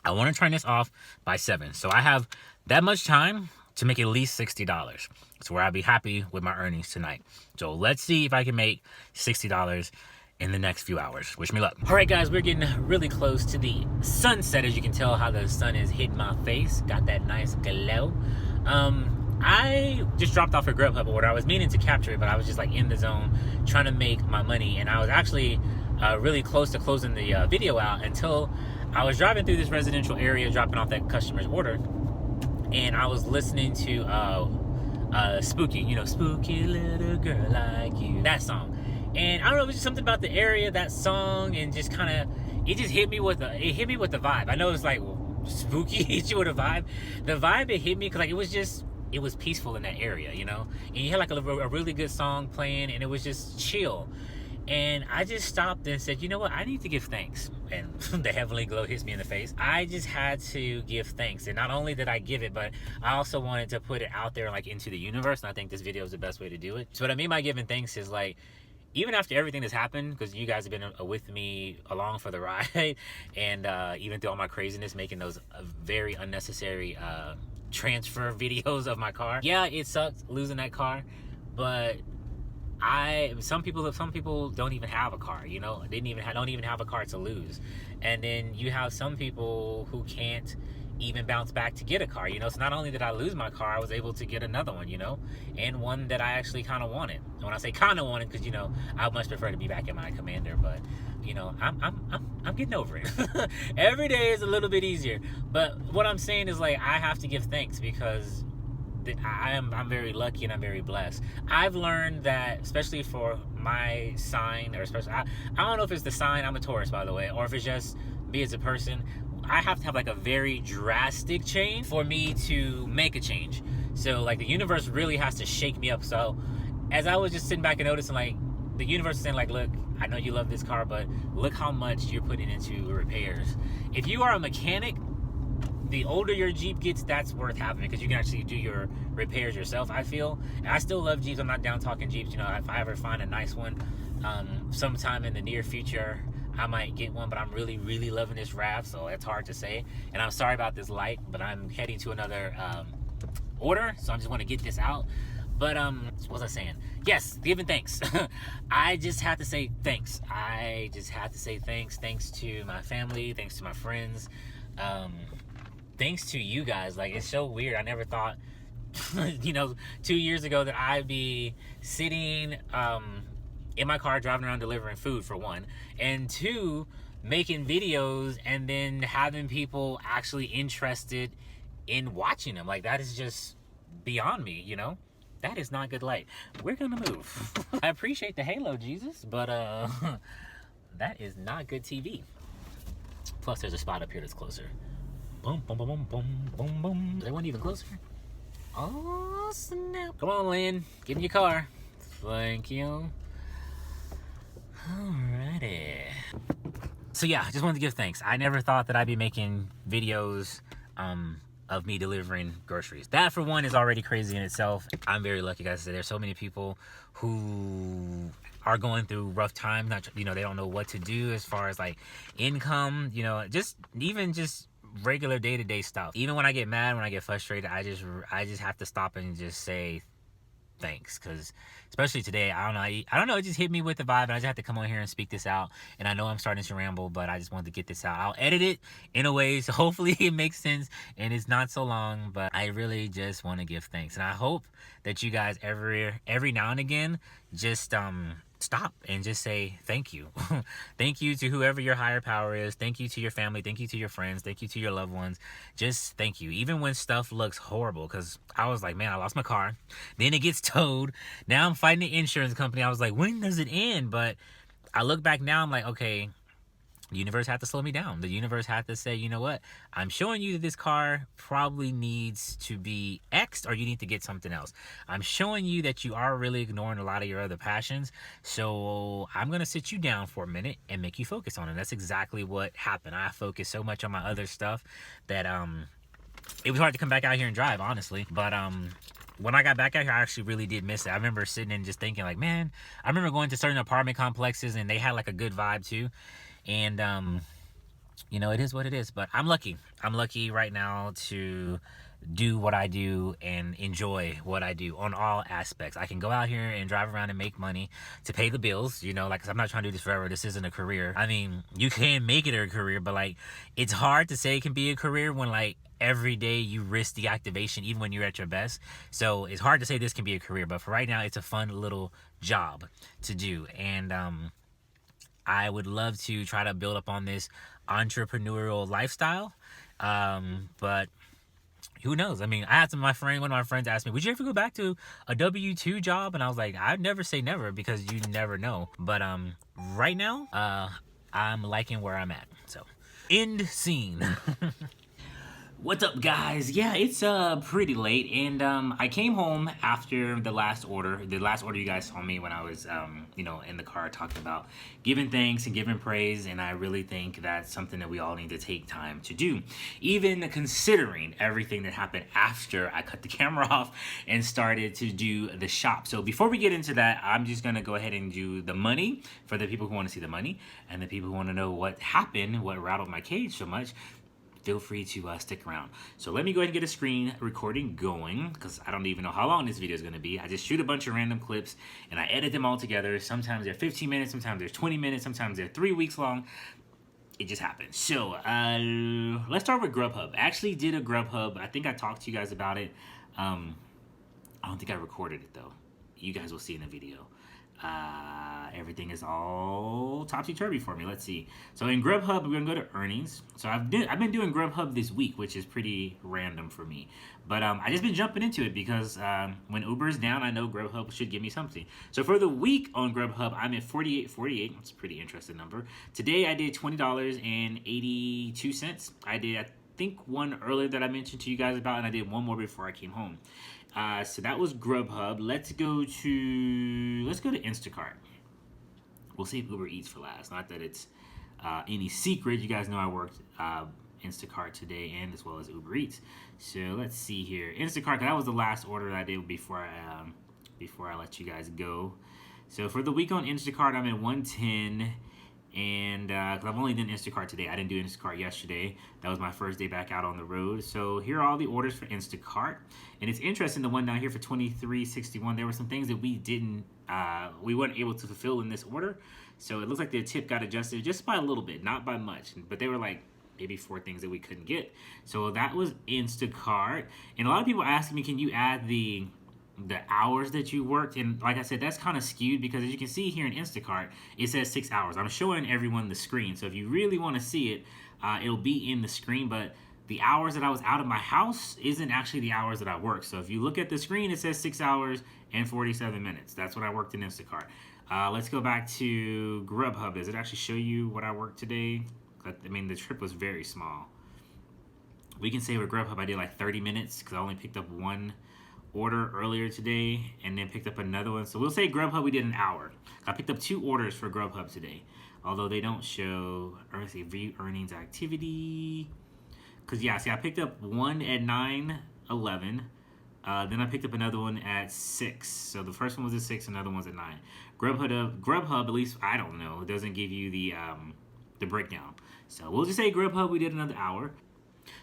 I want to turn this off by 7. So I have that much time to make at least $60. So where I'll be happy with my earnings tonight. So let's see if I can make $60 in the next few hours. Wish me luck. All right, guys, we're getting really close to the sunset. As you can tell how the sun is hitting my face. Got that nice glow. I just dropped off a Grubhub order. I was meaning to capture it, but I was just like in the zone trying to make my money. And I was actually really close to closing the video out until I was driving through this residential area dropping off that customer's order. And I was listening to Spooky, you know, Spooky Little Girl Like You, that song. And I don't know, it was just something about the area, that song, and just kind of, it just hit me with the vibe. I know it's like spooky, hit you with a vibe. The vibe, it hit me because like it was peaceful in that area, you know? And you had like a really good song playing, and it was just chill. And I just stopped and said, you know what? I need to give thanks. And the heavenly glow hits me in the face. I just had to give thanks. And not only did I give it, but I also wanted to put it out there like into the universe. And I think this video is the best way to do it. So what I mean by giving thanks is like, even after everything that's happened, because you guys have been with me along for the ride, and even through all my craziness, making those very unnecessary transfer videos of my car. Yeah, it sucked losing that car, but some people don't even have a car, you know, don't even have a car to lose. And then you have some people who can't even bounce back to get a car, you know. So not only did I lose my car, I was able to get another one, you know, and one that I actually kind of wanted. And when I say kind of wanted, because you know, I much prefer to be back in my Commander, but you know, I'm getting over it. Every day is a little bit easier. But what I'm saying is like, I have to give thanks because I'm very lucky and I'm very blessed. I've learned that, especially for my sign, or especially I don't know if it's the sign, I'm a Taurus by the way, or if it's just me as a person, I have to have like a very drastic change for me to make a change. So like the universe really has to shake me up. So as I was just sitting back and noticing, like the universe is saying like, look, I know you love this car, but look how much you're putting into repairs. If you are a mechanic, the older your Jeep gets, that's worth having, because you can actually do your repairs yourself, I feel. And I still love Jeeps. I'm not down talking Jeeps. You know, if I ever find a nice one sometime in the near future, I might get one, but I'm really, really loving this RAV, so it's hard to say. And I'm sorry about this light, but I'm heading to another order, so I just want to get this out. But what was I saying? Yes, giving thanks. I just had to say thanks. I just had to say thanks. Thanks to my family. Thanks to my friends. Thanks to you guys. Like, it's so weird. I never thought, you know, 2 years ago that I'd be sitting in my car driving around delivering food, for one, and two, making videos and then having people actually interested in watching them. Like, that is just beyond me, you know. That is not good light. We're gonna move. I appreciate the halo, Jesus, but that is not good TV. Plus there's a spot up here that's closer. Boom, boom, boom, boom, boom, boom, boom. That one even closer. Oh snap. Come on, Lynn, get in your car. Thank you. Alrighty. So yeah, I just wanted to give thanks. I never thought that I'd be making videos of me delivering groceries. That for one is already crazy in itself. I'm very lucky, guys. There's so many people who are going through rough times. Not, you know, they don't know what to do as far as like income, you know, just regular day-to-day stuff. Even when I get mad, when I get frustrated, I just have to stop and just say thanks, because especially today, I don't know, it just hit me with the vibe, and I just have to come on here and speak this out. And I know I'm starting to ramble, but I just wanted to get this out. I'll edit it in a way so hopefully it makes sense and it's not so long, but I really just want to give thanks. And I hope that you guys every now and again just stop and just say thank you. Thank you to whoever your higher power is. Thank you to your family. Thank you to your friends. Thank you to your loved ones. Just thank you. Even when stuff looks horrible, because I was like, man, I lost my car. Then it gets towed. Now I'm fighting the insurance company. I was like, when does it end? But I look back now, I'm like, okay, the universe had to slow me down. The universe had to say, you know what? I'm showing you that this car probably needs to be X'd, or you need to get something else. I'm showing you that you are really ignoring a lot of your other passions. So I'm going to sit you down for a minute and make you focus on it. That's exactly what happened. I focused so much on my other stuff that it was hard to come back out here and drive, honestly. But when I got back out here, I actually really did miss it. I remember sitting and just thinking like, man, I remember going to certain apartment complexes and they had like a good vibe too. And, you know, it is what it is, but I'm lucky. I'm lucky right now to do what I do and enjoy what I do on all aspects. I can go out here and drive around and make money to pay the bills, you know, like, I'm not trying to do this forever. This isn't a career. I mean, you can make it a career, but like, it's hard to say it can be a career when like every day you risk deactivation, even when you're at your best. So it's hard to say this can be a career, but for right now, it's a fun little job to do. And, I would love to try to build up on this entrepreneurial lifestyle. But who knows? I mean, I had one of my friends asked me, would you ever go back to a W-2 job? And I was like, I'd never say never, because you never know. But right now, I'm liking where I'm at. So, end scene. What's up, guys? Yeah, it's pretty late, and I came home after the last order you guys saw me when I was you know, in the car talking about giving thanks and giving praise. And I really think that's something that we all need to take time to do, even considering everything that happened after I cut the camera off and started to do the shop. So before we get into that, I'm just gonna go ahead and do the money for the people who want to see the money, and the people who want to know what happened, what rattled my cage so much. Feel free to stick around. So let me go ahead and get a screen recording going, because I don't even know how long this video is going to be. I just shoot a bunch of random clips and I edit them all together. Sometimes they're 15 minutes, sometimes they're 20 minutes, sometimes they're 3 weeks long. It just happens. So let's start with Grubhub. I actually did a Grubhub. I think I talked to you guys about it. I don't think I recorded it though. You guys will see in the video. Everything is all topsy-turvy for me. Let's see. So in Grubhub, we're gonna go to earnings. So I've been doing Grubhub this week, which is pretty random for me. But I just been jumping into it because when Uber is down, I know Grubhub should give me something. So for the week on Grubhub, I'm at $48.48. That's a pretty interesting number. Today I did $20.82. I did, I think, one earlier that I mentioned to you guys about, and I did one more before I came home. So that was Grubhub. Let's go to Instacart. We'll save Uber Eats for last. Not that it's any secret. You guys know I worked Instacart today, and as well as Uber Eats. So let's see here. Instacart, that was the last order that I did before I let you guys go. So for the week on Instacart, I'm at 110. And because I've only done Instacart today. I didn't do Instacart yesterday. That was my first day back out on the road. So here are all the orders for Instacart. And it's interesting, the one down here for $23.61, there were some things that we weren't able to fulfill in this order. So it looks like the tip got adjusted just by a little bit, not by much. But they were like maybe 4 things that we couldn't get. So that was Instacart. And a lot of people ask me, can you add the hours that you worked? And like I said, that's kind of skewed, because as you can see here in Instacart, it says 6 hours. I'm showing everyone the screen, so if you really want to see it, it'll be in the screen. But the hours that I was out of my house isn't actually the hours that I worked. So if you look at the screen, it says 6 hours and 47 minutes. That's what I worked in Instacart. Let's go back to Grubhub. Does it actually show you what I worked today? I mean, the trip was very small. We can say with Grubhub I did like 30 minutes because I only picked up one order earlier today and then picked up another one. So we'll say Grubhub we did an hour. I picked up 2 orders for Grubhub today, although they don't show, or let's see, view earnings activity. Because yeah, see, I picked up one at 9:11. Then I picked up another one at 6. So the first one was at 6, another one's at 9. Grubhub, at least I don't know, it doesn't give you the breakdown. So we'll just say Grubhub we did another hour.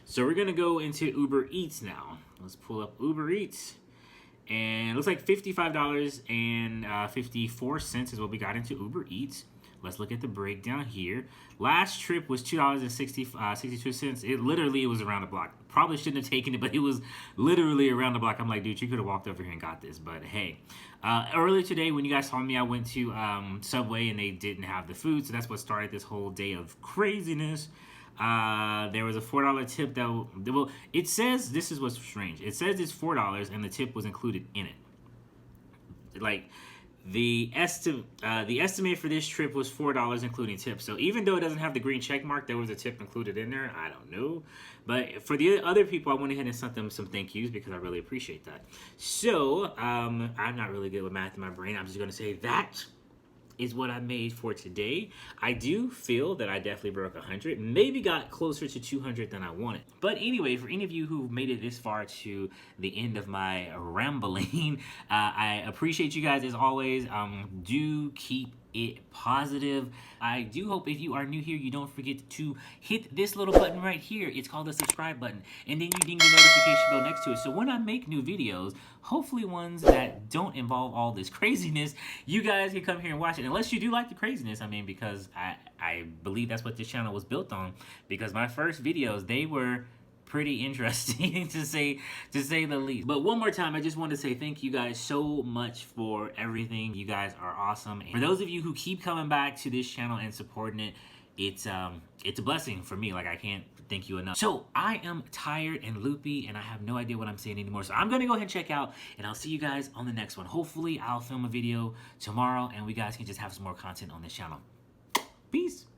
So we're gonna go into Uber Eats now. Let's pull up Uber Eats. And it looks like $55.54 is what we got into Uber Eats. let's look at the breakdown here. Last trip was $2.62. It was around the block. Probably shouldn't have taken it, but it was literally around the block. I'm like, dude, you could have walked over here and got this, but hey. Earlier today, when you guys saw me, I went to Subway and they didn't have the food, so that's what started this whole day of craziness. There was a $4 tip well, it says, this is what's strange. It says it's $4 and the tip was included in it. Like, the estimate for this trip was $4 including tips. So even though it doesn't have the green check mark, there was a tip included in there. I don't know. But for the other people, I went ahead and sent them some thank yous because I really appreciate that. So, I'm not really good with math in my brain. I'm just going to say that is what I made for today. I do feel that I definitely broke 100, maybe got closer to 200 than I wanted. But anyway, for any of you who made it this far to the end of my rambling, I appreciate you guys as always. Do keep it positive. I do hope if you are new here, you don't forget to hit this little button right here. It's called the subscribe button, and then you ding the notification bell next to it. So when I make new videos, hopefully ones that don't involve all this craziness, you guys can come here and watch it. Unless you do like the craziness, I mean, because I believe that's what this channel was built on. Because my first videos, they were pretty interesting to say the least. But one more time, I just want to say thank you guys so much for everything. You guys are awesome. And for those of you who keep coming back to this channel and supporting it, it's a blessing for me. Like, I can't thank you enough. So I am tired and loopy and I have no idea what I'm saying anymore. So I'm gonna go ahead and check out, and I'll see you guys on the next one. Hopefully I'll film a video tomorrow and we guys can just have some more content on this channel. Peace.